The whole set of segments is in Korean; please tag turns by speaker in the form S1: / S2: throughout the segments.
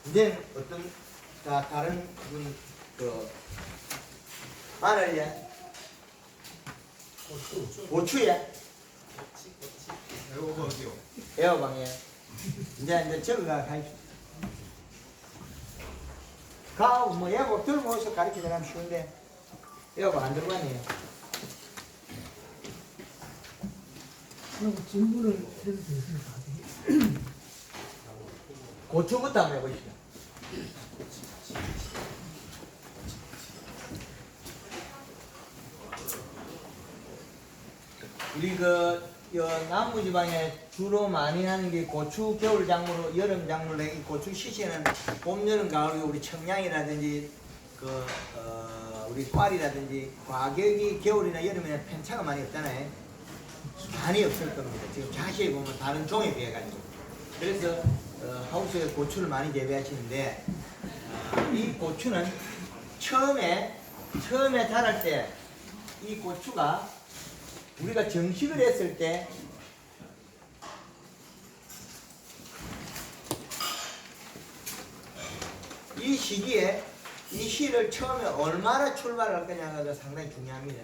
S1: 이제 어떤 다른 그 마늘이야, 고추야,
S2: 에어건이요.
S1: 애호박이야. 이제 저거가 가르쳐. 뭐 애호박 들모어서 가르쳐 들어가면 쉬운데 애호박 안 들어가네요.
S3: 그리고 질문을 해도 되겠습니까?
S1: 고추부터 한번 해보시죠. 우리 남부지방에 주로 많이 하는 게 고추 겨울 작물로 여름 작물로 이 고추 시세는 봄, 여름, 가을 우리 청량이라든지 우리 꽈리라든지 가격이 겨울이나 여름에는 편차가 많이 없잖아요. 많이 없을 겁니다. 지금 자세히 보면 다른 종에 비해 가지고. 그래서 하우스에 고추를 많이 재배하시는데 이 고추는 처음에 자랄 때 이 고추가 우리가 정식을 했을 때 이 시기에 이 씨를 처음에 얼마나 출발할 거냐가 상당히 중요합니다.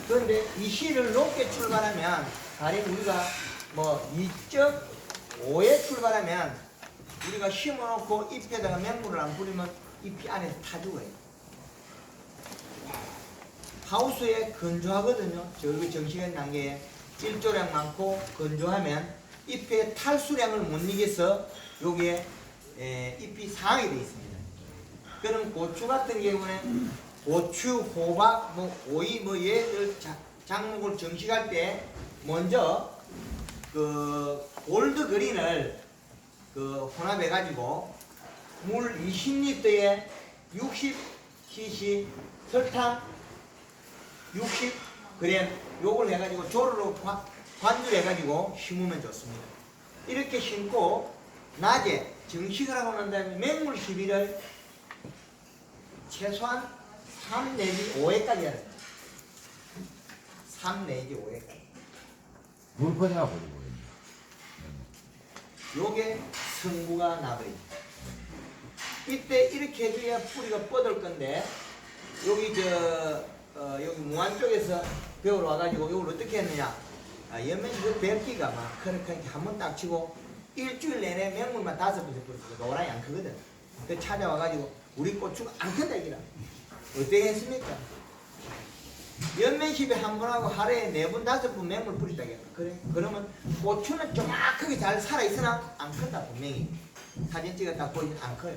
S1: 그런데 이 씨를 높게 출발하면 가령 우리가 뭐 2.5에 출발하면 우리가 심어놓고 잎에다가 맹물을 안 뿌리면 잎이 안에서 타 죽어요. 하우스에 건조하거든요. 저기 정식한 단계에 일조량 많고 건조하면 잎의 탈수량을 못 이겨서 여기에 잎이 상하게 되어 있습니다. 그럼 고추 같은 경우는 고추, 호박, 오이 얘들 작목을 정식할 때 먼저 그 골드 그린을 혼합해 가지고 물 20리터에 60cc 설탕 60g 요걸 해가지고 조르로 관주해가지고 심으면 좋습니다. 이렇게 심고 낮에 정식을 하고 난 다음에 맹물 시비를 최소한 3 내지 5회까지 해야 됩니다. 3 내지 5회까지.
S4: 물퍼내가 버리고.
S1: 요게 성부가 나버립니다. 이때 이렇게 해줘야 뿌리가 뻗을 건데 여기 여기 무안 쪽에서 배우러 와가지고 이걸 어떻게 했느냐. 연면이 그 벨기가 막 그렇게 한번 딱 치고 일주일 내내 맹물만 5번씩 뿌렸어요. 노란이 안 크거든. 그 찾아와가지고 우리 고추가 안 큰다 이기라. 어떻게 했습니까? 연면십에 한 번 하고 하루에 4번 5번 맹물 뿌리다 이기라. 그래? 그러면 고추는 정확하게 잘 살아있으나 안 큰다 분명히. 사진 찍었다 보이면 안 커요.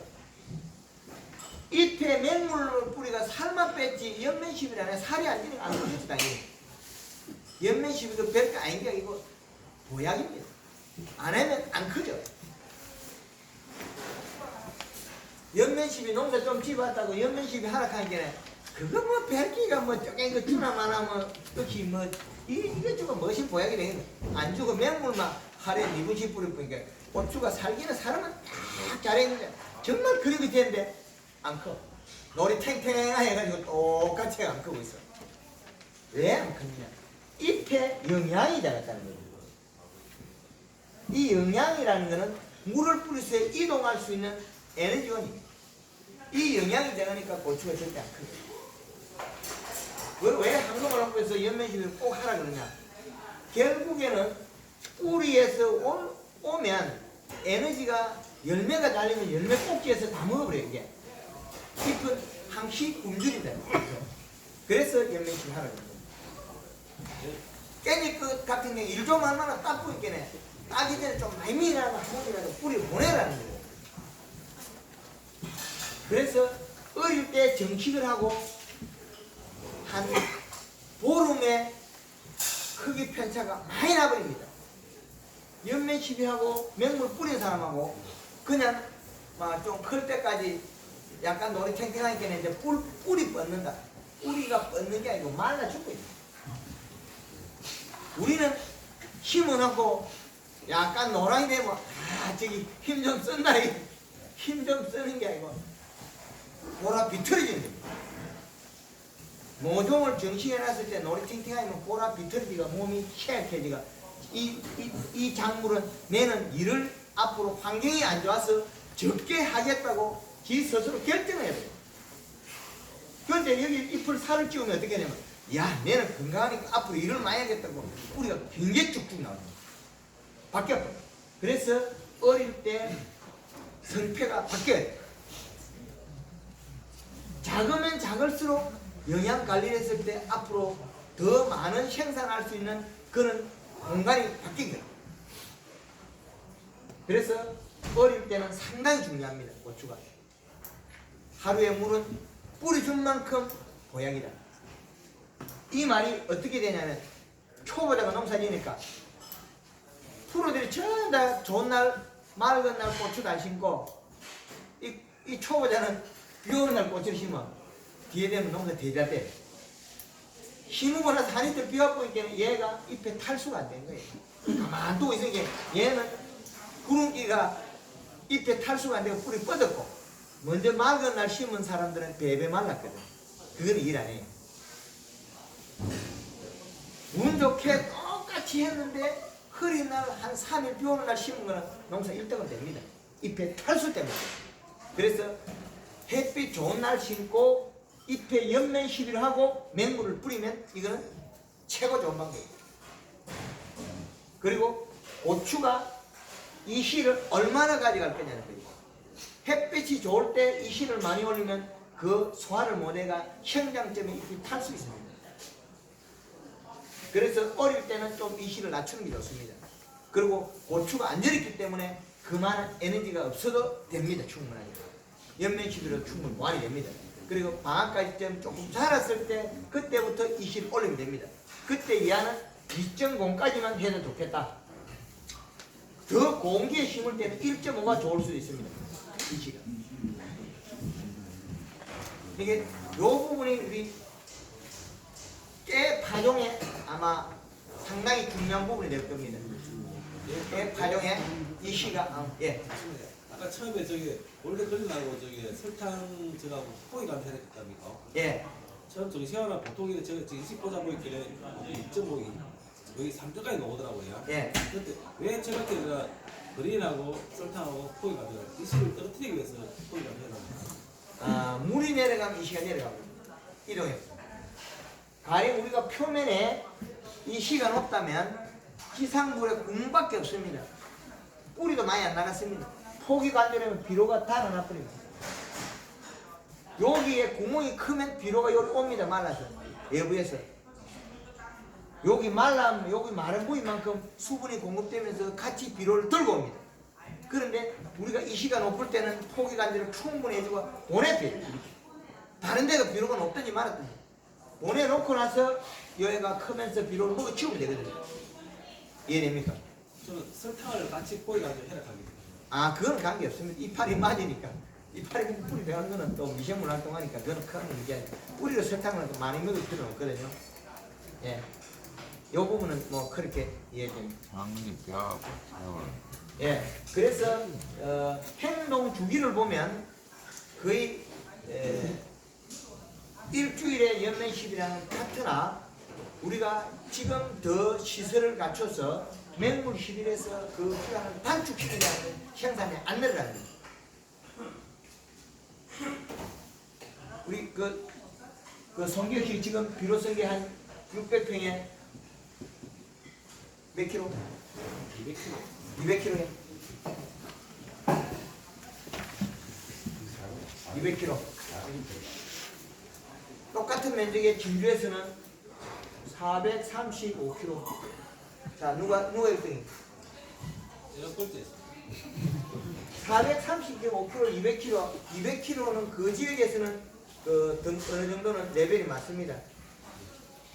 S1: 잎에 맹물 뿌리가 살만 뺐지 연면십이라는 살이 안 지는 안 크겠지 당연히. 연면십이도 별거 아닌 게 아니고 보약입니다. 안 하면 안 크죠. 연면십이 농사 좀 지어봤다고 연면십이 하락하는 그거 뭐 별기가 뭐 쪼개 거 주나만 하면 역시 뭐 이거 주고 멋이 보약이 되겠네. 안 주고 맹물만 하루에 2분씩 뿌려보니까 고추가 살기는 살으면 딱 잘했는데 정말 그런 게 되는데 안 커. 놀이 탱탱하 해가지고 똑같이 안 크고 있어. 왜 안 크냐? 잎에 영양이 들어갔다는 거예요. 이 영양이라는 거는 물을 뿌려서 이동할 수 있는 에너지원입니다. 이 영양이 들어가니까 고추가 절대 안 커요. 왜 한국을 놓고 해서 연면십을 꼭 하라 그러냐? 결국에는 뿌리에서 오면 에너지가 열매가 달리면 열매 꼭지에서 다 먹어버려요. 이게 잎은 항시 굶주린다. 그래서 연면십을 하라 그러는 거예요. 깻잎 같은 경우 일 좀 하면 딱 뿌리겠네. 따기 전에 좀 많이 미라도 한 번이라도 뿌리 보내라는 거예요. 그래서 어릴 때 정식을 하고 한 보름에 크기 편차가 많이 나버립니다. 연면 시비하고 맹물 뿌린 사람하고 그냥 좀 클 때까지 약간 노래 탱탱하니까 이제 뿌리 뻗는다. 뿌리가 뻗는 게 아니고 말라 죽고 있다. 우리는 심어놓고 약간 노랑이 되면 저기 힘 좀 쓴다. 힘 좀 쓰는 게 아니고 보라 비틀어지는 겁니다. 모종을 정식해놨을 때 노래 팅팅하면 보라 비틀어지가 몸이 쉐약해지가 이 작물은 내는 일을 앞으로 환경이 안 좋아서 적게 하겠다고 지 스스로 결정해야 돼요. 그런데 여기 잎을 살을 찌우면 어떻게 되냐면, 야, 내는 건강하니까 앞으로 일을 많이 하겠다고 뿌리가 굉장히 쭉쭉 나옵니다. 바뀌었고. 그래서 어릴 때 성패가 바뀌어야 돼요. 작으면 작을수록 영양 관리를 했을 때 앞으로 더 많은 생산할 수 있는 그런 공간이 바뀌게. 그래서 어릴 때는 상당히 중요합니다. 고추가 하루에 물은 뿌리 준 만큼 보약이다. 이 말이 어떻게 되냐면, 초보자가 농사 지니까 프로들이 전부 다 좋은 날 맑은 날 고추도 안 심고, 이 초보자는 비 오는 날 고추를 심어 뒤에 되면 농사 대잘 돼. 심고 나서 한 이틀 비 와보니까 얘가 잎에 탈수가 안 된 거예요. 가만 두고 있으니까 얘는 구름기가 잎에 탈수가 안 되고 뿌리 뻗었고, 먼저 맑은 날 심은 사람들은 베베 말랐거든. 그건 일 안 해요. 운 좋게 똑같이 했는데 흐린 날 한 3일 비 오는 날 심은 거는 농사 1등은 됩니다. 잎에 탈수 때문에. 그래서 햇빛 좋은 날 심고 잎에 연면 시비를 하고 맹물을 뿌리면 이거는 최고 좋은 방법이에요. 그리고 고추가 이 씨를 얼마나 가져갈 거냐는 거예요. 햇빛이 좋을 때 이 씨를 많이 올리면 그 소화를 못해가 성장점에 잎이 탈 수 있습니다. 그래서 어릴 때는 좀 이 씨를 낮추는 게 좋습니다. 그리고 고추가 안 절였기 때문에 그만한 에너지가 없어도 됩니다. 충분하니까. 연면 시비로 충분히 보완이 됩니다. 그리고 방학까지쯤 조금 자랐을 때 그때부터 이 씨를 올리면 됩니다. 그때 이하는 2.0까지만 해도 좋겠다. 더 공기에 심을 때는 1.5가 좋을 수도 있습니다. 이 씨가. 이게 요 부분이 우리 깨 파종에 아마 상당히 중요한 부분이 될 겁니다. 깨 파종에 이 씨가 예.
S2: 아까 처음에 저기 원래 걸리라고 저기 설탕 저하고 포기 감사를 했답니까?
S1: 예.
S2: 처음 저기 세워나 보통 저기 20보자 보이길래 2.5이 여기 3점까지 나오더라고요.
S1: 예.
S2: 근데 왜 저렇게 제가 그린하고 설탕하고 포기 감사를 이 씨를 떨어뜨리기 위해서 포기 감사를
S1: 물이 내려가면 이 씨가 내려가고 이동해요. 가령 우리가 표면에 이 씨가 높다면 지상물에 구멍밖에 없습니다. 뿌리도 많이 안 나갔습니다. 폭이 간절하면 비료가 달아나버립니다. 여기에 구멍이 크면 비료가 여기 옵니다. 말라서 외부에서 여기 말라면 여기 마른 부위만큼 수분이 공급되면서 같이 비료를 들고 옵니다. 그런데 우리가 이 씨가 높을 때는 폭이 간절을 충분히 해주고 보내줘요. 다른 데가 비료가 높든지 말았든지 보내놓고 나서 여기가 크면서 비료를 먹어치우면 되거든요. 이해됩니까?
S2: 저는 설탕을 같이 포기 감사를 해라 하기.
S1: 그건 관계없습니다. 이파리 맞으니까. 이파리 뿌리 배운 거는 또 미생물 활동하니까 그건 큰 문제 아니에요. 뿌리로 설탕을 많이 먹을 필요는 없거든요. 예. 요 부분은 뭐 그렇게 이해됩니다.
S4: 장님 뼈하고 세월.
S1: 예. 그래서 행동 주기를 보면 거의 일주일에 연면십이라는 파트나 우리가 지금 더 시설을 갖춰서 맹물 10일에서 그 시간을 단축시키려는 생산이 안 늘어납니다. 우리 그 성격이 지금 비료성계 한 600평에 몇 킬로? 200kg. 200kg에 200kg. 똑같은 면적의 진주에서는 435kg. 자, 누가 1등이?
S2: 제가 꼴찌했어요.
S1: 435kg, 200kg. 200kg는 그 지역에서는 어느 정도는 레벨이 맞습니다.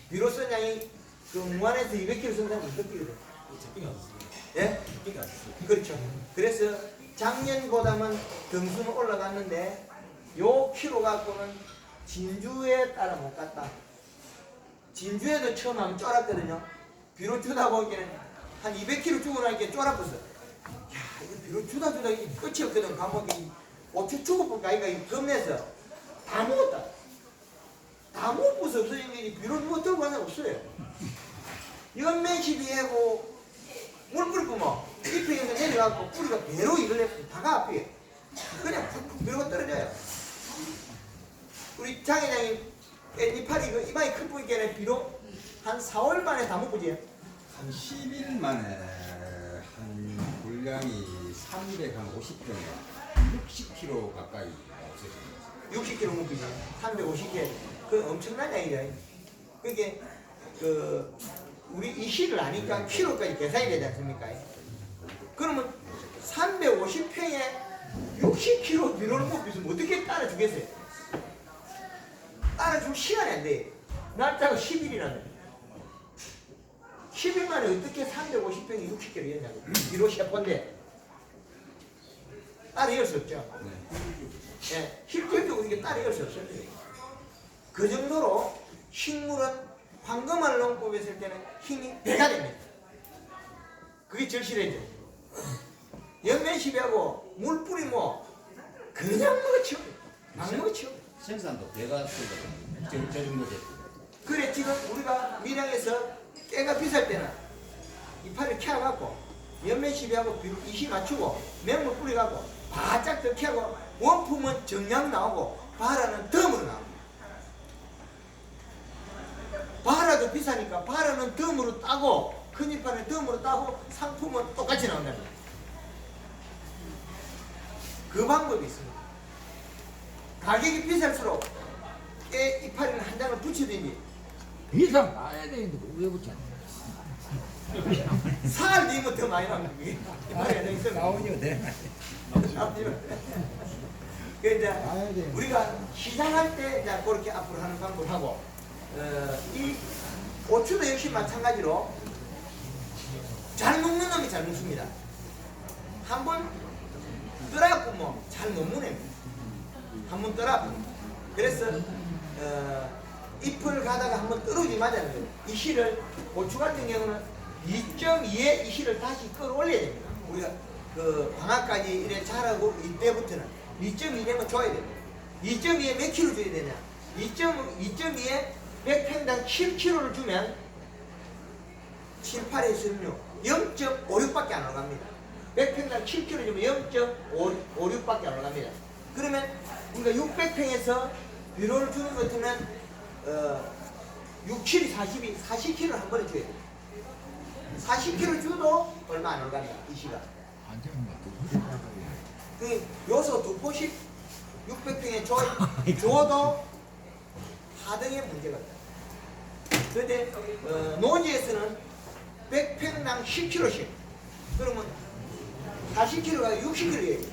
S1: 비로소 양이 그 무안에서 200kg 생산이 어떻게거든?
S2: 제끼가 안 썼습니다.
S1: 예?
S2: 제끼가 안 썼어요.
S1: 그렇죠. 그래서 작년보다는 등수는 올라갔는데 요 키로 갖고는 진주에 따라 못 갔다. 진주에도 처음 하면 쫄았거든요. 비료 주다 보기에는 한 200kg 주고 나니까 쫄아버렸어. 야, 이거 비료 주다 이게 끝이 없거든. 감옥이 고추 죽어볼까 아이가 겁내서 다 먹었다. 다 먹을 수 없어진 게 비료 뭐 들고 가는 게 없어요. 연면 시비하고 물 뿌리고 뭐 잎에서 내려가고 뿌리가 배로 일을 해서 다가 앞에 그냥 푹푹 밀고 떨어져요. 우리 장 회장님 깻잎파리 그 이마에 큰 뿌리께는 비록 한 4월 만에 다 못 보지.
S4: 한 10일 만에 한 분량이 350평, 60kg 가까이 없어집니다.
S1: 60kg 묶이지. 350개. 그 엄청난 양이야. 그게 그 우리 이 시를 아니까 키로까지 계산이 되지 않습니까? 그러면 350평에 60kg 비료를 묶으면 어떻게 따라주겠어요? 따라줄 시간이 안 돼. 날짜가 10일이라는. 10일 만에 어떻게 350평이 60kg였냐고. 비료 셰퍼인데 따라갈 수 없죠. 예, 실질적으로 이게 따라갈 수 없어요. 그 정도로 식물은 황금알 농법에 있을 때는 힘이 배가 됩니다. 그게 절실해져. 연면시비하고 물뿌리 뭐 그냥 먹어치워. 막 먹어치워.
S4: 생산도 배가 쓰거든요. 저 정도 됐고.
S1: 그래 지금 우리가 밀양에서 깨가 비쌀 때는 이파리를 캐갖고 연면시비하고 이시 맞추고 맹물 뿌리갖고 바짝 더 캐고 원품은 정량 나오고 바라는 덤으로 나옵니다. 바라도 비싸니까 바라는 덤으로 따고 큰 이파리는 덤으로 따고 상품은 똑같이 나온다. 그 방법이 있습니다. 가격이 비쌀수록 깨 이파리는 한 장을 붙여야지.
S3: 이상 나야 되는데 왜 붙여?
S1: 살 뒤면 더 많이 나옵니다. 그게. 이파리가 더 있으면.
S3: 나오죠, 네.
S1: 그 이제 우리가 시장할 때 이제 그렇게 앞으로 하는 방법하고 이 고추도 역시 마찬가지로 잘 먹는 놈이 잘 먹습니다. 한번 떠라고 뭐 잘 못 먹네. 한번 떠라고. 그래서 잎을 가다가 한번 떨어지기 맞아요. 이 실을 고추 같은 경우는 2.2에 이 실을 다시 끌어올려야 됩니다. 우리가 그 방학까지 이래 자라고 이때부터는 2.2 되면 줘야 됩니다. 2.2에 몇 킬로 줘야 되냐? 2.2에 100평당 7kg를 주면 7, 8에 있으면요 0.56밖에 안 올라갑니다. 100평당 7kg 주면 0.56밖에 안 올라갑니다. 그러면 우리가 600평에서 비료를 주는 것 같으면 6, 7이 40이 40kg를 한 번에 줘야 돼요. 40kg 줘도 얼마 안 올라갑니다. 이 시간. 그 요소 2포씩 600평에 줘도 하등의 문제가 없다. 그런데 노지에서는 100평당 10kg씩 그러면 40kg가 60kg예요.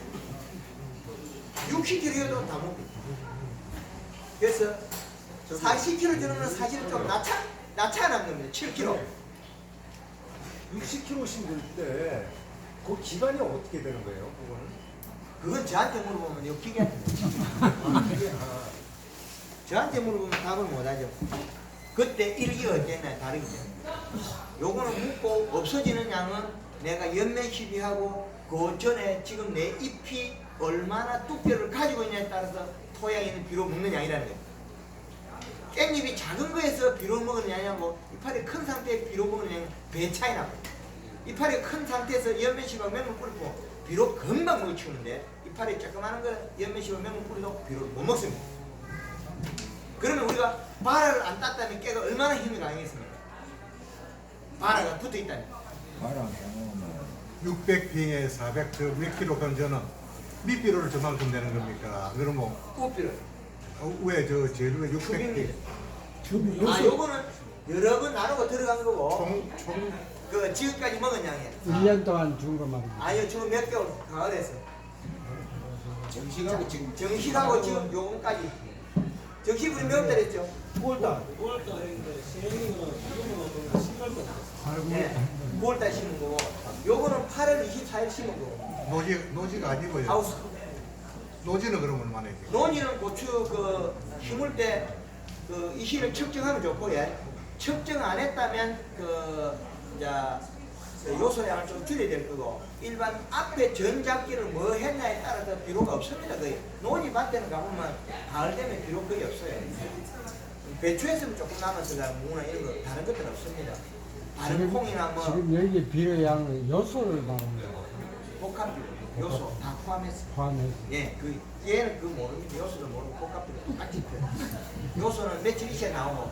S1: 60kg여도 다 먹고. 그래서 40kg 주는 건 사실은 좀 낮춰난 겁니다. 7kg.
S5: 60kg 심을 때 그 기간이 어떻게 되는 거예요? 그거는?
S1: 그건 저한테 물어보면 이거 기계. 저한테 물어보면 답을 못하죠. 그때 일기가 어땠나 다르겠죠. 요거는 묻고 없어지는 양은 내가 연면 시비하고 그 전에 지금 내 잎이 얼마나 두께를 가지고 있냐에 따라서 토양에 있는 비료 먹는 양이라는 거예요. 깻잎이 작은 거에서 비료 먹는 양하고 이파리 큰 상태에 비료 먹는 양은 배 차이 납니다. 이파리 큰 상태에서 연면 시비하고 맹물 뿌리고 비료 금방 먹어치우는데 이파리 조그마한 거 연면 시비하고 맹물 뿌리도 비료를 못 먹습니다. 그러면 우리가 바라를 안 땄다면 깨가 얼마나 힘이 강하겠습니까? 바라가 붙어 있다면.
S5: 600평에 400평 몇 킬로 건져는 밑비료를 저만큼 되는 겁니까? 그럼 뭐
S1: 꽃비료.
S5: 왜저 재료에 600평
S1: 아, 요거는 여러 번 나누고 들어간 거고
S5: 총
S1: 그 지금까지 먹은 양이에요.
S3: 1년 동안 준 것만.
S1: 아니요, 지금 몇 개월 가을에서
S4: 정식하고 지금
S1: 정식하고 지금 요금까지. 정식 우리 몇 달 했죠?
S3: 9월달.
S2: 5월달에 했는데 시행이는 지금은 신갈 거
S1: 네, 9월달 심은 거고 요거는 8월 24일 심은 거고
S5: 노지가 아니고요.
S1: 하우스.
S5: 노지는 그럼 얼마나 해요?
S1: 논이는 고추 그 심을 때 그 이시를 측정하면 좋고 예. 측정 안 했다면 그 이제 요소량을 좀 줄여야 될 거고 일반 앞에 전작기를 뭐 했냐에 따라서 비료가 없습니다. 거의 논이 밭에는 가보면 가을 되면 비료 거의 없어요. 배추했으면 조금 남았어가 무나 이런 거 다른 것들은 없습니다. 다른 콩이나 뭐
S3: 지금 여기 비료양은 요소를 말하는 거야.
S1: 복합 요소 다 포함해서.
S3: 포함해서.
S1: 예, 그 얘는 그 모르는 요소를 모르고 복합비료 똑같이 펴. 요소는 며칠 있어야 나오고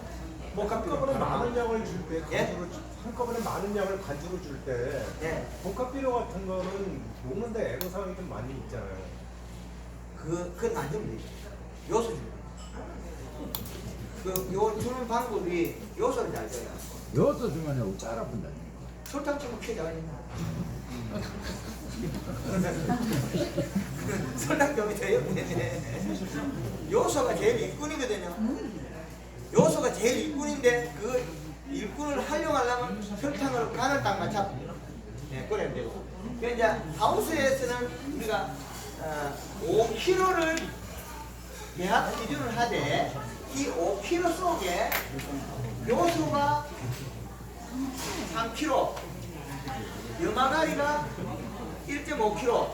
S1: 복합비료
S5: 한꺼번에 많은 양을 줄 때,
S1: 예?
S5: 간주로 한꺼번에 많은 양을 간주로 줄 때,
S1: 예,
S5: 복합비료 같은 거는 먹는데 애로사항이 좀 많이 있잖아요.
S1: 그건 안 주면 되죠. 요소 주는 요 주는 방법이 요소를 잘 줘야.
S3: 요소 주면 짜라 분다.
S1: 설탕 치고 켜져. 설탕 좀이 돼요. 요소가 제일 일꾼이거든요. 요소가 제일 일꾼인데 그 일꾼을 활용하려면 설탕으로 간을 딱 맞춰. 예, 그래야 되고. 그래서 이제 하우스에서는 우리가 5kg를 배합 기준을 하되 이 5kg 속에 요소가 3kg, 염화가리가 1.5kg,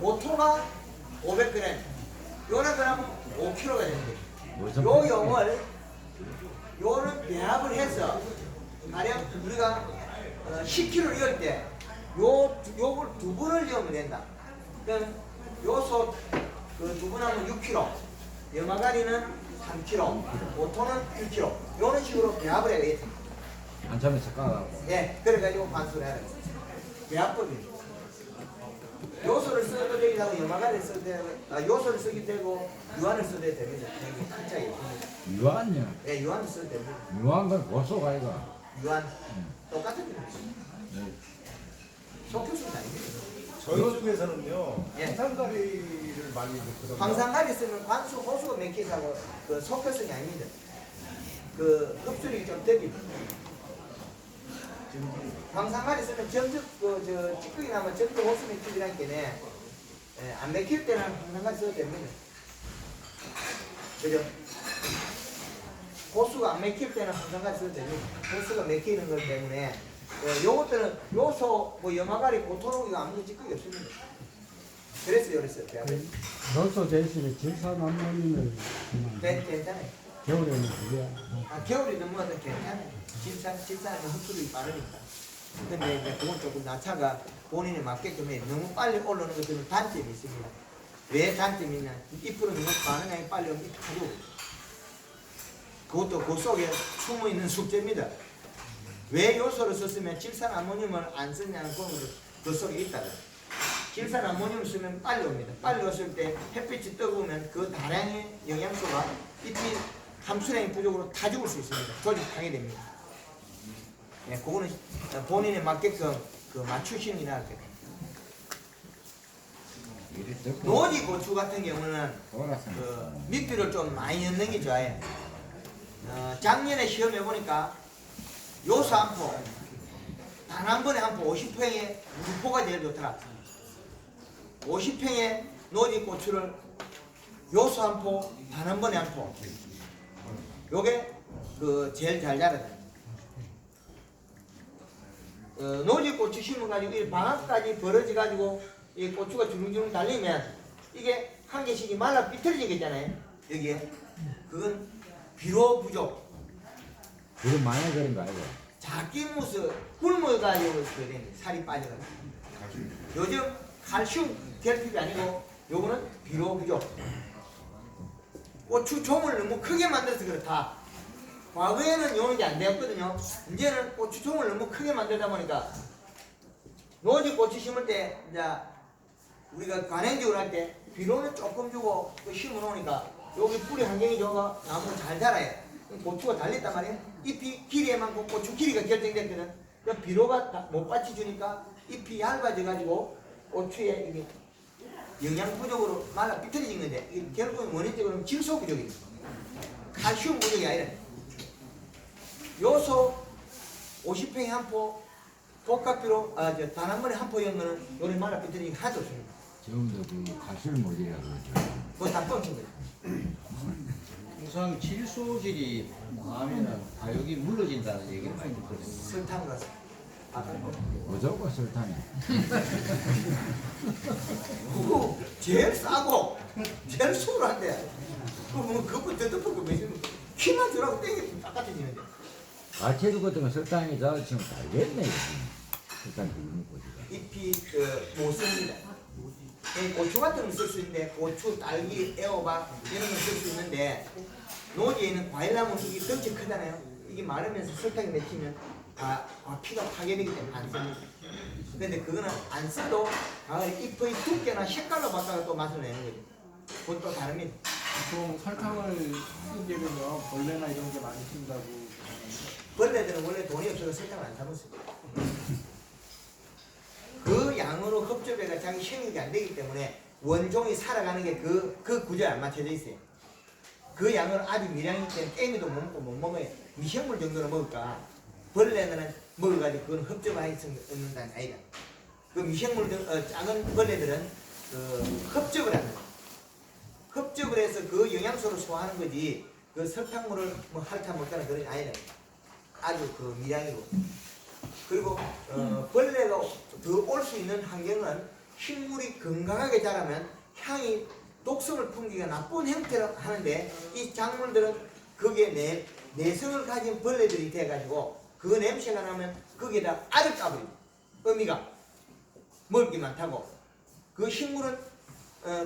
S1: 모토가 500g, 요는 그러면 5kg가 됩니다. 요 용을 요는 배합을 해서 가령 우리가 10kg를 이을 때 요걸 두 분을 이으면 된다. 그럼 요소 그 두 분 하면 6kg, 염화가리는 3kg, 모토는 1kg. 요런 식으로 배합을 해야 돼.
S3: 한참에 섞어갖고.
S1: 예, 그래가지고 관수를 해야 돼. 배합법입니다. 요소를 써도 되기도 하고 염화가리를 써도 되고 요소를 쓰기도 되고 유한을 써도 됩니다. 여기 큰 차이 있습니다.
S3: 유한이야.
S1: 예, 유한을 써도 됩니다.
S3: 유한 건 고소가 아이가.
S1: 유한 똑같은 겁니다. 속효수는 아닙니다.
S5: 저희 쪽에서는요,
S1: 예.
S5: 황산가리를 많이 넣거든요.
S1: 황산가리 쓰면 관수, 호수가 맥히사고 그 속효성이 아닙니다. 그 흡수력이 좀 됩니다. 황산가리 쓰면 전적 저 찌꺼기 나면 전적 호수 맥히기란 게네. 예, 안 맥힐 때는 황산가리 써도 됩니다. 그죠? 호수가 안 맥힐 때는 황산가리 써도 됩니다. 호수가 맥히는 것 때문에 요것들은 요소 뭐 염화가리 고토록이가 아무 찌꺼기 없습니다. 그래서 요랬어요.
S3: 요소 대신에 질산암모늄을
S1: 괜찮아요.
S3: 겨울에는 그게
S1: 겨울이 넘어가도 괜찮아요. 질산은 흡수력이 빠르니까. 근데 이제 그건 조금 나차가 본인에 맞게끔 해. 너무 빨리 올라오는 것들은 단점이 있습니다. 왜 단점이 있냐? 잎으로 너무 반응이 빨리 오면 잎이 타고 그것도 그 속에 숨어 있는 숙제입니다. 왜 요소를 썼으면 질산암모늄을 안 쓰냐는 그것도 그 속에 있다. 질산암모늄을 쓰면 빨리 옵니다. 빨리 왔을 때 햇빛이 뜨거우면 그 다량의 영양소가 잎이 함수량이 부족으로 다 죽을 수 있습니다. 조직하게 됩니다. 예, 그거는 본인에 맞게끔 그 맞추시는 게 나을 거예요. 노지 고추 같은 경우는 그 밑비를 좀 많이 넣는 게 좋아요. 작년에 시험해 보니까 요소 한 포, 단 한 번에 한 포 50평에 2포가 제일 좋더라. 50평에 노지 고추를 요소 한 포, 단 한 번에 한 포. 요게 그 제일 잘 자라요. 노지 고추 심어가지고 이 방학까지 벌어져가지고 이 고추가 주렁주렁 달리면 이게 한 개씩이 말라 삐뚤어진 게 있잖아요. 여기에 그건 비료 부족.
S3: 그건 많이 그런 거 아이가.
S1: 작게 무서 굶어가지고 그래 살이 빠져가지고. 요즘 칼슘 결핍이 아니고 요거는 비료 부족. 고추 종을 너무 크게 만들어서 그렇다. 과거에는 요런 게 안 되었거든요. 이제는 고추 종을 너무 크게 만들다 보니까 노지 고추 심을 때 이제 우리가 관행적으로 할 때 비료는 조금 주고 또 심어 놓으니까 여기 뿌리 환경이 좋아 나무 잘 자라요. 고추가 달렸단 말이에요. 잎이 길이에 많고 고추 길이가 결정됐거든. 그 비료가 못 받쳐 주니까 잎이 얇아져 가지고 고추에 이게 영양 부족으로 말라 삐뚤어진 건데 이게 결국은 원인적으로는 질소 부족입니다. 칼슘 부족이 아니라 요소 50평에 한 포, 복합비료 단 한 번에 한 포 연 거는 요리 말라 삐뚤어진 게 하나도 없습니다.
S3: 지금도 그 가시를 못이라 그러죠.
S1: 그거 다 뻥친 거예요.
S4: 우선 질소질이 하면은 과육이 물러진다는 얘기를 많이 듣거든요.
S1: 설탕 가서
S3: 무조건 설탕이.
S1: 그거 제일 싸고 제일 수월한데 그뭐 그거 더 덮고 매주면 키만 주라고 땡기면 똑같아지는데
S3: 가채류 같은 거 설탕이 잘 달겠네. 이거. 설탕 기름 고추가.
S1: 잎이 못 씁니다. 이 고추 같은 걸 쓸 수 있는데 고추, 딸기, 애호박 이런 걸 쓸 수 있는데 노지에는 과일나무 이게 덩치 크잖아요. 이게 마르면서 설탕이 맺히면 피가 파괴되기 때문에 안 씁니다. 근데 그거는 안 써도 가을에 잎의 두께나 색깔로 바꿔서 또 맛을 내는 거죠. 그것도 다릅니다.
S2: 보통 설탕을 쓰게 되면 벌레나 이런 게 많이 핀다고.
S1: 벌레들은 원래 돈이 없어서 설탕을 안 사 먹습니다. 그 양으로 흡접해가 자기 생육이 안 되기 때문에 원종이 살아가는 게 그 구조에 안 맞춰져 있어요. 그 양을 아주 미량이기 때문에 깽이도 못 먹고 못 먹어요. 미생물 정도는 먹을까. 벌레들은 먹어가지고 그건 흡접할 수 없는다는 아이가. 그 미생물 작은 벌레들은 흡접을 하는 거예요. 흡접을 해서 그 영양소를 소화하는 거지 그 설탕물을 뭐 핥아 먹거나 그런 게 아니라 아주 그 미량이고. 그리고 벌레가 더 올 수 있는 환경은 식물이 건강하게 자라면 향이 독성을 풍기가 나쁜 형태로 하는데 이 작물들은 거기에 내성을 가진 벌레들이 돼가지고 그 냄새가 나면 거기에다 알을 까버립니다. 어미가 먹을 게 많다고. 그 식물은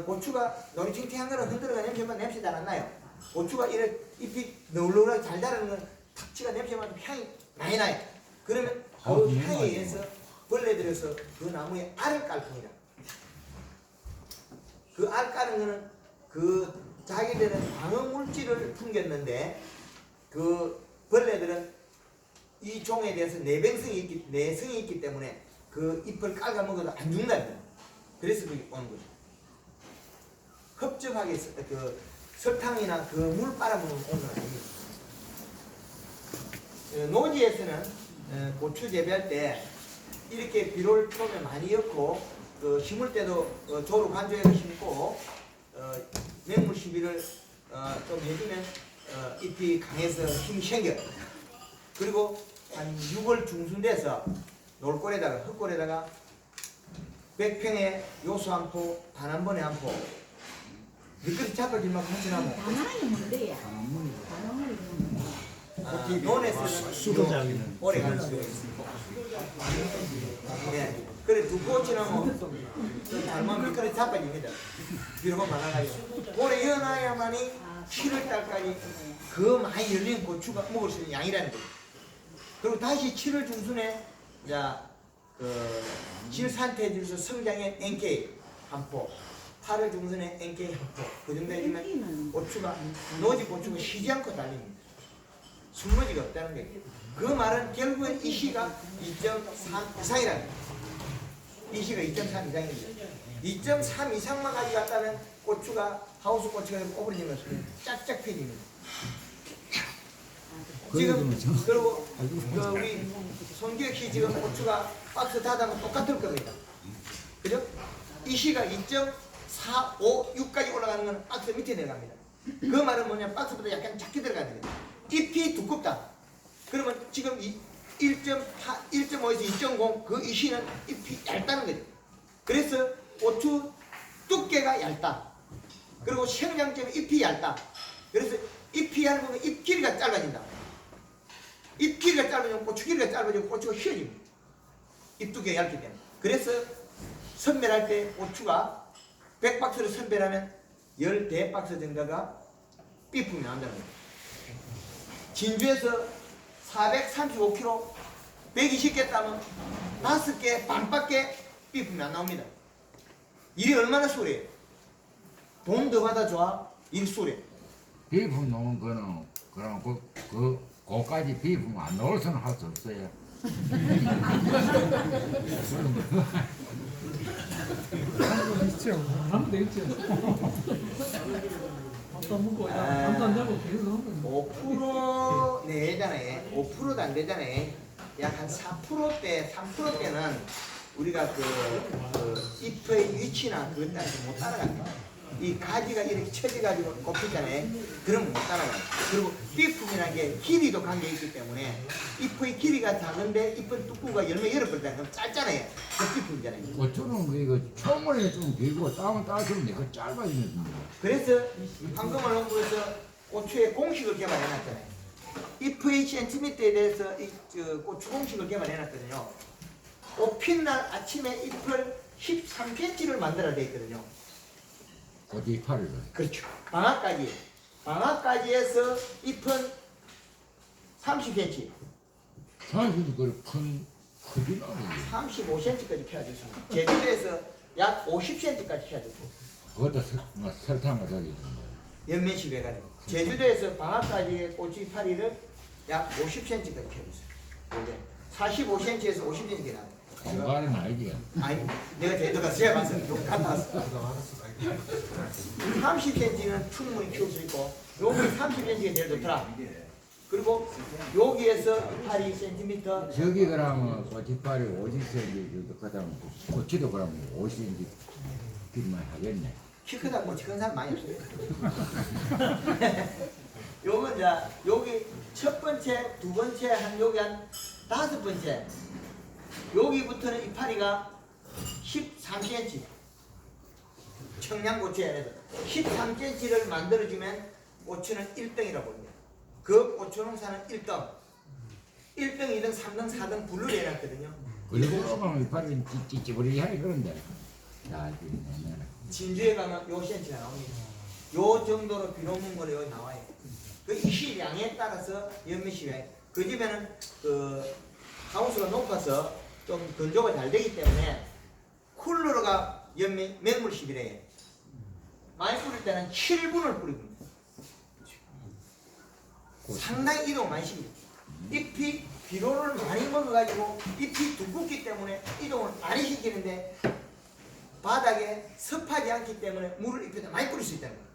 S1: 고추가 노리팅팅한 거는 흔들어가 냄새 잘 안 나요. 고추가 이렇게 잎이 너울너울하게 잘 자라는 건 탁치가 냄새만 향이 많이 나요. 그러면 그 향에 의해서 벌레들에서 그 나무에 알을 깔 뿐이다. 그 알 까는 거는 그 자기들은 방어 물질을 풍겼는데 그 벌레들은 이 종에 대해서 내성이 있기 때문에 그 잎을 깔아 먹어도 안 죽는다. 그래서 그게 오는 거죠. 흡접하게 그 설탕이나 그 물 빨아먹는 오는 건 아닙니다. 노지에서는 고추 재배할 때 이렇게 비료를 처음에 많이 넣고 심을 때도 조로 간조해서 심고 맹물 시비를 좀 해주면 잎이 강해서 힘이 생겨요. 그리고 한 6월 중순 돼서 놀골에다가 흙골에다가 100평에 요수 한 포, 단 한 번에 한 포, 미끄러지 잡아질 만큼 헌신하고
S6: 가만히 뭔데야?
S1: 논에서는 오래 갈 수가 있습니다. 네. 그래 두 포 지나면 잘못 미끄러지 잡아집니다. 비료가 많아가지고 오래 이어놔야만이 7월달까지 그 많이 열린 고추가 먹을 수 있는 양이라는 거죠. 그리고 다시 7월 중순에 질산태질소 성장의 NK 한 포, 8월 중순에 NK 한 포, 그 정도 되면 고추가 노지 고추가 쉬지 않고 달립니다. 숨머지가 없다는 거예요. 그 말은 결국엔 이 시가 2.3 이상이라는 거예요. 이 시가 2.3 이상입니다. 2.3 이상만 가져갔다면 고추가 하우스 고추가 오버리면서 짝짝 펴집니다. 지금 그리고 우리 손기혁 씨 지금 고추가 박스 닫아면 똑같을 겁니다. 그죠? 이 시가 2.4, 5, 6까지 올라가는 건 박스 밑에 내려갑니다. 그 말은 뭐냐면 박스보다 약간 작게 들어가야 돼요. 잎이 두껍다. 그러면 지금 1.5에서 2.0 그 이 시는 잎이 얇다는 거죠. 그래서 고추 두께가 얇다. 그리고 생장점이 잎이 얇다. 그래서 잎이 얇으면 잎 길이가 짧아진다. 잎 길이가 짧아지면 고추 길이가 짧아지고 고추가 휘어집니다. 잎 두께가 얇기 때문에. 그래서 선별할 때 고추가 100박스를 선별하면 14박스 정도가 삐품이 나온다는 거예요. 진주에서 435kg 120개 따면 5개 반밖에 삐품이 안 나옵니다. 일이 얼마나 수월해요. 돈 더 받아 좋아 일 수월해.
S3: 비품 놓은 거는 그럼 그까지 비품 안 넣을 수는 할 수 없어요.
S2: 하면 되겠죠. 밥도 안 먹고 잠도 안 자고 계속 하면
S1: 5% 내잖아요. 5%도 안 되잖아요. 약 한 4%대, 3%대는 우리가 그 잎의 위치나 그것 따라서 못 따라갑니다. 이 가지가 이렇게 쳐져가지고 꼽히잖아요. 그러면 못 따라가요. 그리고 삐품이라는 게 길이도 관계가 있기 때문에 잎의 길이가 작은데 잎은 뚜꾸가 열매 열어버리다 그럼 짧잖아요. 그 삐품이잖아요.
S3: 고추는 이거 초물이 좀 길고 땅은 따주면 이거 짧아지는 거예요.
S1: 그래서 황금을 농부에서 고추의 공식을 개발해놨잖아요. 잎의 센티미터에 대해서 고추 공식을 개발해놨거든요. 꽃핀날 아침에 잎을 13cm를 만들어야 돼 있거든요.
S3: 어디 팔을
S1: 그렇죠. 방학까지. 방학까지에서 잎은 30cm,
S3: 사실 그큰 크긴 하네.
S1: 35cm까지 펴야 되습니다. 제주도에서 약 50cm까지 펴야 됩니다.
S3: 그것도 설탕을 저기
S1: 연면식 해가지고. 제주도에서 방학까지의 고추 파리를 약 50cm까지 펴주세요. 이게 45cm에서 50cm가 나와요.
S3: 공갈은 아니지.
S1: 아니, 내가 제주도 가서 해봤어. 요 갔다 왔어. 30cm는 충분히 키울 수 있고, 여기 30cm가 제일 좋더라. 그리고 여기에서 82cm,
S3: 저기 그러면 고춧가루 50cm 그다음 고추도 그러면 50cm 길만 하겠네.
S1: 키 크다 고치 큰 사람 많이 없어요. 요건 이제 여기 첫 번째, 두 번째, 여기 한 다섯 번째, 여기부터는 이파리가 13cm. 청양고추에 안에서 13cm를 만들어주면 고추는 1등이라고 봅니다. 그 고추 농사는 1등, 1등, 2등, 3등, 4등 분류를 해놨거든요.
S3: 그리고 보면 이파리 찌찌부리 하니 그런데. 야,
S1: 진주에 가면 요 센치가 나옵니다. 요 정도로 비료문 거는 여기 나와요. 그 이시량에 따라서 연매시량. 그 집에는 그 하우스가 높아서 좀 건조가 잘 되기 때문에 쿨러가 맹물 시비래. 많이 뿌릴 때는 7분을 뿌립니다. 상당히 이동 많이 시킵니다. 잎이 비료를 많이 먹어가지고 잎이 두껍기 때문에 이동을 많이 시키는데 바닥에 습하지 않기 때문에 물을 잎에다 많이 뿌릴 수 있다는 거예요.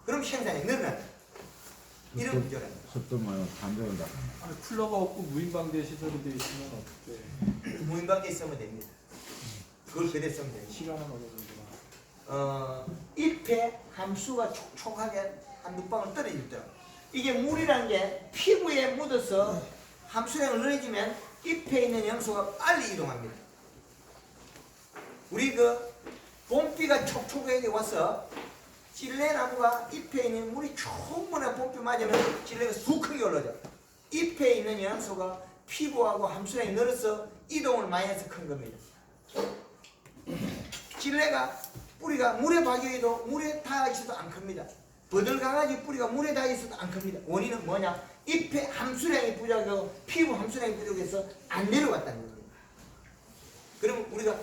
S1: 그럼 생산이 늘어난다. 이런 구조라는 거예요.
S3: 습도만 감정한다.
S2: 아니, 쿨러가 없고 무인방제 시설이 돼 있으면 어때?
S1: 무인밖에 쓰면 됩니다. 그걸 그대로 쓰면 됩니다.
S2: 시간은 어느 정도나?
S1: 잎의 함수가 촉촉하게 한두 방울 떨어질 때 이게 물이라는 게 피부에 묻어서 함수량을 늘어지면 잎에 있는 영소가 빨리 이동합니다. 우리 그 봄비가 촉촉하게 와서 찔레나무가 잎에 있는 물이 충분한 봄비 맞으면 찔레가 쑥하게 올라져. 잎에 있는 영양소가 피부하고 함수량이 늘어서 이동을 많이 해서 큰 겁니다. 찔레가 뿌리가 물에 박여도 물에 닿아 있어도 안 큽니다. 버들강아지 뿌리가 물에 닿아 있어도 안 큽니다. 원인은 뭐냐? 잎에 함수량이 부족하고 피부 함수량이 부족해서 안 내려갔다는 겁니다. 그럼 우리가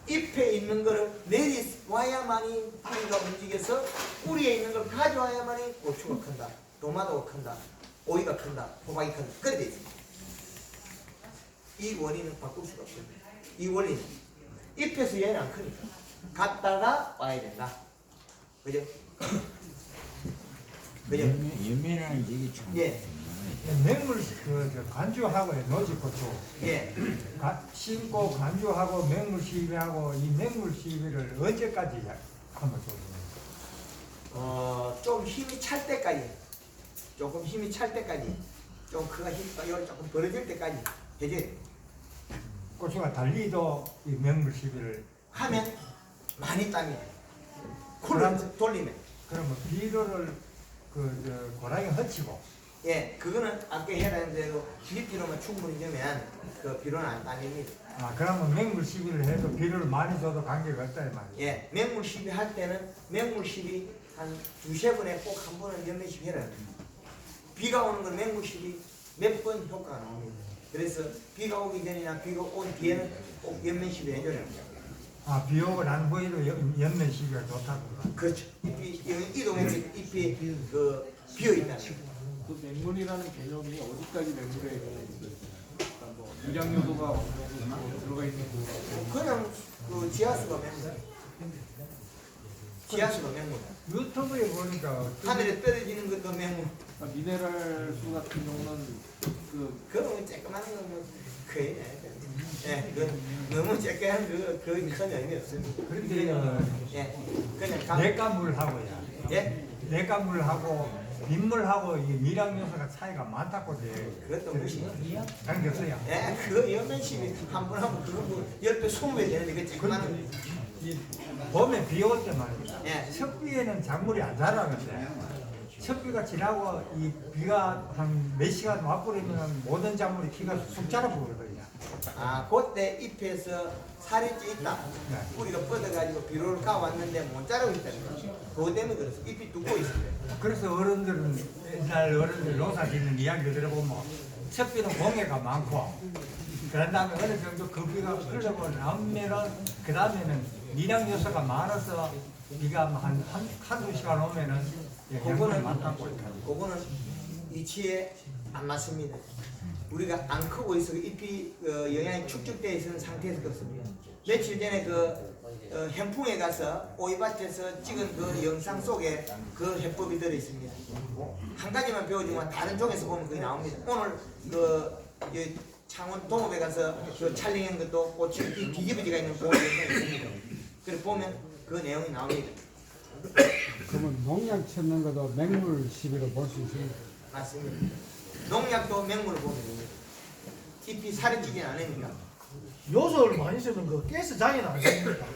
S1: 잎에 있는 거를 내려와야만이 뿌리가 움직여서 뿌리에 있는 걸 가져와야만이 고추가 큰다, 도마도가 큰다, 오이가 큰다, 호박이 큰다. 그래 돼 있습니다. 이 원인은 바꿀 수가 없습니다. 이 원인 잎에서 얘는 안 크니까 갔다가 와야 된다. 그죠? 그죠?
S3: 연매라는 얘기 참.
S1: 예.
S5: 맹물 간주하고 노지고추
S1: 예.
S5: 심고 간주하고 맹물 시비하고 이 맹물 시비를 언제까지 하면 좋습니까?
S1: 좀 힘이 찰 때까지, 조금 힘이 찰 때까지, 좀 그가 힘이 조금 벌어질 때까지 해줘야 돼요.
S5: 고추가 달리도 이 맹물 시비를
S1: 하면 많이 따면 쿨을
S5: 그럼-
S1: 돌리면
S5: 그러면 비료를 고랑에 헛치고
S1: 예, 그거는 아까 해라는 대로 밑비료만 충분히 되면 그 비료는 안 따냅니다.
S5: 그러면 맹물 시비를 해도 비료를 많이 줘도 관계가 없다 이 말이에요.
S1: 예, 맹물 시비 할 때는 맹물 시비 한 두세 번에 꼭 한 번은 연매 시비 해라. 비가 오는 건 맹물 시비 몇 번 효과가 나옵니다. 그래서 비가 오기 전이나 비가 온 뒤에는 꼭 연매 시비 해줘야 합니다.
S5: 비 오고 난 후에도 연면 시비가 좋다고.
S1: 그렇죠. 잎이 이동해서 잎이 그 비어 있다는 거죠.
S2: 그 맹물이라는 개념이 어디까지 맹물에 있어요? 그러니까 뭐 유량 요소가 어느 정도 들어가 있는 거.
S1: 그냥 그 지하수가 맹물. 지하수가 맹물.
S5: 유튜브에 보니까
S1: 하늘에 떨어지는 것도 맹물.
S2: 그러니까 미네랄 수 같은 경우는 그
S1: 그거는 쬐끄만 거는 거의 예, 그 너무 쬐끄만 그 큰 의미 없습니다.
S5: 그렇게
S1: 예, 그냥
S5: 내과물하고야
S1: 예,
S5: 내과물하고 민물하고 이 미량 요소가 차이가 많다고
S1: 그것도 무시.
S5: 관계 없어요.
S1: 예, 그 연면심이 한 번 하면 그거 뭐 10배, 20배 되는데 그 쬐끄만 거.
S5: 이 봄에 비 올 때 말입니다.
S1: 예.
S5: 석비에는 작물이 안 자라는데
S6: 첩비가 지나고 이 비가 한 몇 시간 와버리면 모든 작물이 키가 쑥 자라버리거든요.
S1: 아, 그때 잎에서 살이 찌있다.
S6: 네.
S1: 뿌리가 뻗어가지고 비료를 까왔는데 못 자라고 있다는 거죠. 그것 때문에 그래서 잎이 두꺼워 있어요.
S6: 그래서 어른들은 옛날 어른들 농사 짓는 이야기를 들어보면 첩비는 공해가 많고 그런 다음에 어느 정도 그 비가 흘러고 나면은 그 다음에는 미량 요소가 많아서 비가 한두 시간 오면은
S1: 그거는
S6: 많다고
S1: 그거는 이치에 안 맞습니다. 우리가 안 크고 있어 잎이 영양이 축적되어 있는 상태에서 그렇습니다. 며칠 전에 현풍에 가서 오이밭에서 찍은 그 영상 속에 그 해법이 들어 있습니다. 한 가지만 배워주면 다른 쪽에서 보면 그게 나옵니다. 오늘 이 창원 동업에 가서 그 촬영한 것도 꽃이 뒤집어지가 있는 그런 영상이 있습니다. 그래 보면 그 내용이 나옵니다.
S7: 그러면 농약 쳤는 것도 맹물 시비로 볼 수 있습니다.
S1: 맞습니다. 농약도 맹물을 보면 됩니다. 잎이 살이 찌진 않으니까.
S8: 요소를 많이 쓰면 그 가스 장애는 안 생깁니다.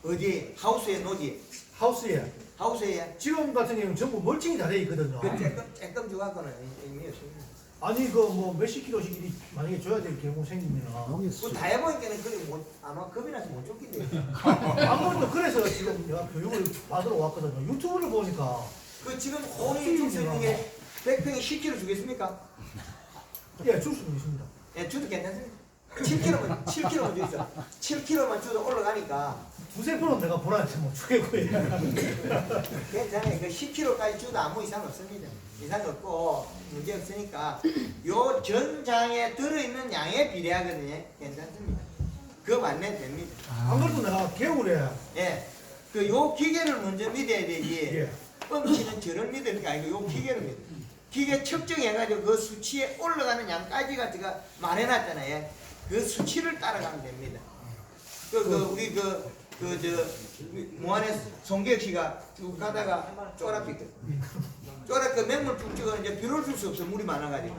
S1: 어디 하우스에 놓지
S8: 하우스에
S1: 하우스에
S8: 지금 같은 경우는 전부 멀칭이 다 돼 있거든요.
S1: 그 쬐끔 주갖고는 의미 없습니다.
S8: 아니 그 뭐 몇십 킬로씩 일이 만약에 줘야 될 경우 생기면
S7: 농이
S1: 그거 다 해보니까는 그게 아마 겁이 나서 못 쫓긴대요.
S8: 아무래도 그래서 지금 내가 교육을 받으러 왔거든요. 유튜브를 보니까
S1: 그 지금 돈이 줄 수 있는 게 100평에 10kg 주겠습니까?
S8: 예, 줄 수는 있습니다.
S1: 예, 주도 괜찮습니다. 7kg만 주있어. 7kg만 주도 올라가니까
S8: 두세 번은 내가 보라한테 뭐 주겠고요.
S1: 괜찮아요. 그 10kg까지 주도 아무 이상 없습니다. 이상 없고 문제 없으니까 요 전장에 들어있는 양에 비례하거든요. 괜찮습니다. 그거 맞면 됩니다.
S8: 안 그래도 내가 겨울에
S1: 예, 그 요 기계를 먼저 믿어야 되지.
S8: 예.
S1: 뻥치는 저를 믿을 게 아니고 요 기계를 믿어. 기계 측정해가지고 그 수치에 올라가는 양까지가 제가 말해놨잖아요. 그 수치를 따라가면 됩니다. 우리 무안의 송기혁 씨가 쭉 가다가 쪼라삐거든. 쪼라 그 맹물 쭉 찍어 이제 비료를 줄 수 없어. 물이 많아가지고.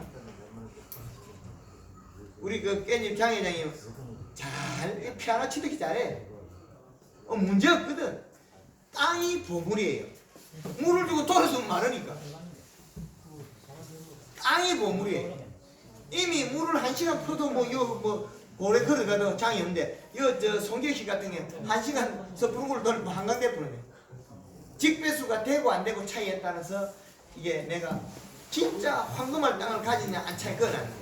S1: 우리 그 깻잎 장회장이 잘 피아노 치듯이 잘해. 문제 없거든. 땅이 보물이에요. 물을 주고 돌아서면 마르니까. 땅이 보물이에요. 이미 물을 1시간 퍼도 고래 걸어가도 장이 없는데, 송기혁 씨 같은 경우는 1시간 섣부른 돌고 한강대 부르네. 직배수가 되고 안 되고 차이에 따라서 이게 내가 진짜 황금알 땅을 가지냐 안 차이 그건 아니에요.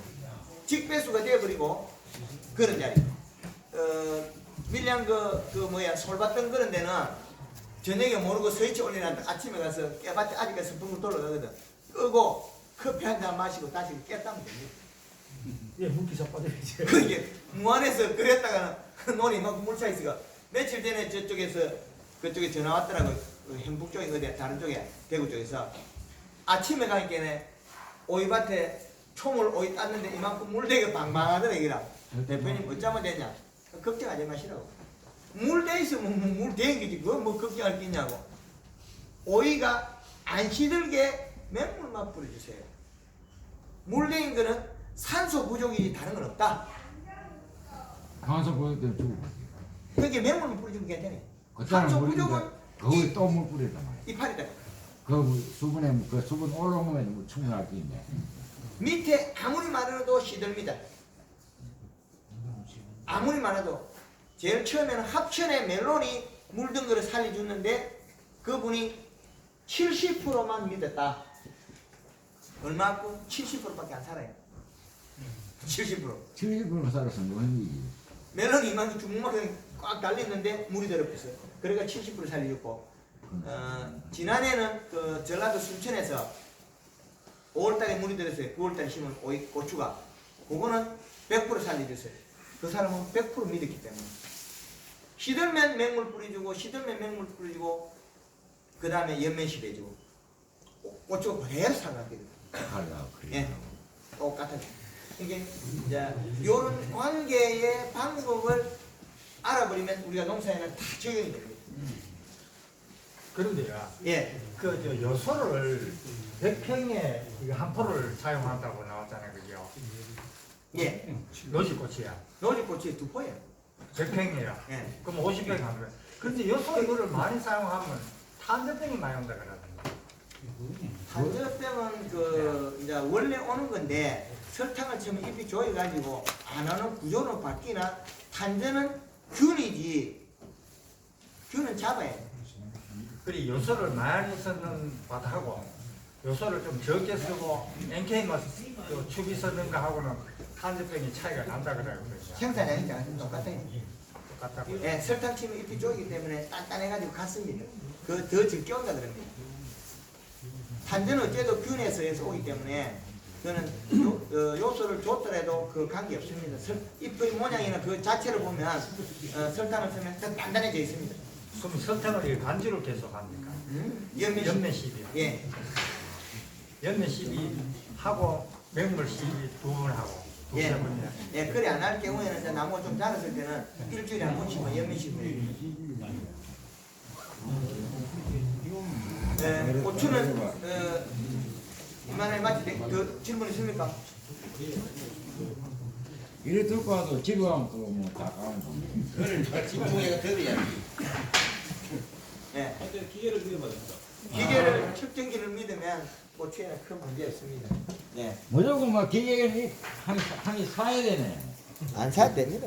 S1: 직배수가 되어버리고 그런 자리. 밀양 솔밭던 그런 데는 저녁에 모르고 스위치 올리는데 아침에 가서 깨밭에 아직까지 섣부른 돌아가거든. 끄고 커피 한 잔 마시고 다시 깼다면 됩니다.
S8: 예, 물기 자빠져야지.
S1: 그게 무안에서 그랬다가 논이 막 물차 있어가 며칠 전에 그쪽에 전화 왔더라고. hen북 쪽에 어디 다른 쪽에 대구 쪽에서 아침에 가니까 오이밭에 초물 오이 땄는데 이만큼 물대가 방방하더라 이거라. 대표님 어쩌면 되냐? 걱정하지 마시라고. 물대 있으면 물 대는 거지. 그거 뭐 걱정할 게 있냐고. 오이가 안 시들게 맹물만 뿌려주세요. 물대인 거는 산소 부족이 다른 건 없다.
S3: 강서 보일 때 주고.
S1: 그게 맹물만 뿌려주면 괜찮아요.
S3: 그때는
S1: 산소
S3: 물인데
S1: 부족은
S3: 거기에 또 물 뿌리단 말이야.
S1: 이파리다.
S3: 그 수분 올라오면 뭐 충분할 게 있네.
S1: 밑에 아무리 많아도 시들입니다. 아무리 많아도 제일 처음에는 합천의 멜론이 물든 거를 살려줬는데 그분이 70%만 믿었다. 얼마고? 70%밖에 안 살아요. 70%.
S3: 70% 살아서 뭐니?
S1: 멜론이 이만큼 주먹만큼 꽉 달렸는데 물이 들어버렸어요. 그러니까 70% 살려줬고 지난해는 그 전라도 순천에서 5월달에 물이 들었어요. 9월달에 심은 오이 고추가 그거는 100% 살려줬어요. 그 사람은 100% 믿었기 때문에 시들면 맹물 뿌려주고 시들면 맹물 뿌려주고 그 다음에 연면시 해주고 고추가 그대로 살아났거든요. 예, 똑같은. 이게 이제 이런 관계의 방법을 알아버리면 우리가 농사에는 다 적용이 됩니다.
S6: 그런데요.
S1: 예,
S6: 요소를 100평에 한 포를 사용한다고 나왔잖아요, 그죠?
S1: 예.
S6: 노지꽃이야.
S1: 노지꽃이 2포예요.
S6: 100평이에요.
S1: 예.
S6: 그럼 50평 한 거예요. 그런데 요소 이거를 많이 사용하면 탄저병이 많이 온다 그러던데.
S1: 탄저 때문에 그 이제 원래 오는 건데 설탕을 처음 잎이 조여가지고 안 오는 구조로 바뀌나 탄저는 균이지 균은 잡아야 돼.
S6: 그리 요소를 많이 쓰는 밭하고 요소를 좀 적게 쓰고 NK만 추비 쓰는 거 하고는 탄저병이 차이가 난다 그래요.
S1: 생산량이니까 똑같아요.
S6: 똑같다고.
S1: 예, 설탕 치면 잎이 조이기 때문에 단단해가지고 갔습니다. 그 더 적게 온다 그럽니다. 탄저는 어째도 균에서 해서 오기 때문에 그는 요소를 줬더라도 그 관계 없습니다. 잎의 모양이나 그 자체를 보면 설탕을 쓰면 더 단단해져 있습니다.
S6: 그럼 설탕을 간주를 계속 합니까?
S1: 연매
S6: 시비.
S1: 예,
S6: 연매 시비 하고 맹물 시비 2번 하고
S1: 예,
S6: 두세 번이나.
S1: 예, 그래 안 할 경우에는 이제 나무가 좀 자랐을 때는 일주일에 한 번씩만 연매식을 고추는 이만에 맞지? 그 질문 있습니까?
S3: 이래 들고 와도 집에 가면 또뭐다 가면
S4: 그걸 집중해서 들어야 돼.
S1: 예,
S2: 하여튼 기계를 믿어봐야 됩니다.
S1: 기계를 측정기를 믿으면 고추에는 큰 문제 없습니다. 예,
S3: 무조건 막 기계를 한이 사야 되네.
S1: 안 사도 됩니다.